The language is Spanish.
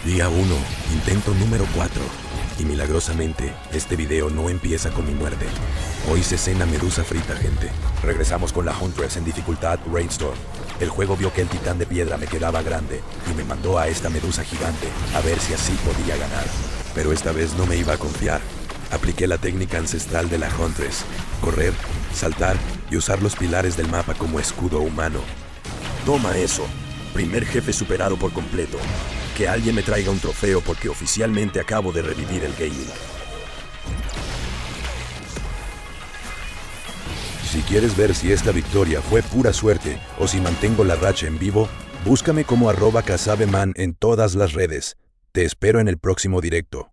Día 1, intento número 4. Y milagrosamente, este video no empieza con mi muerte. Hoy se cena medusa frita, gente. Regresamos con la Huntress en dificultad Rainstorm. El juego vio que el titán de piedra me quedaba grande y me mandó a esta medusa gigante a ver si así podía ganar. Pero esta vez no me iba a confiar. Apliqué la técnica ancestral de la Huntress: correr, saltar y usar los pilares del mapa como escudo humano. Toma eso. Primer jefe superado por completo. Que alguien me traiga un trofeo porque oficialmente acabo de revivir el gaming. Si quieres ver si esta victoria fue pura suerte o si mantengo la racha en vivo, búscame como @casabeman en todas las redes. Te espero en el próximo directo.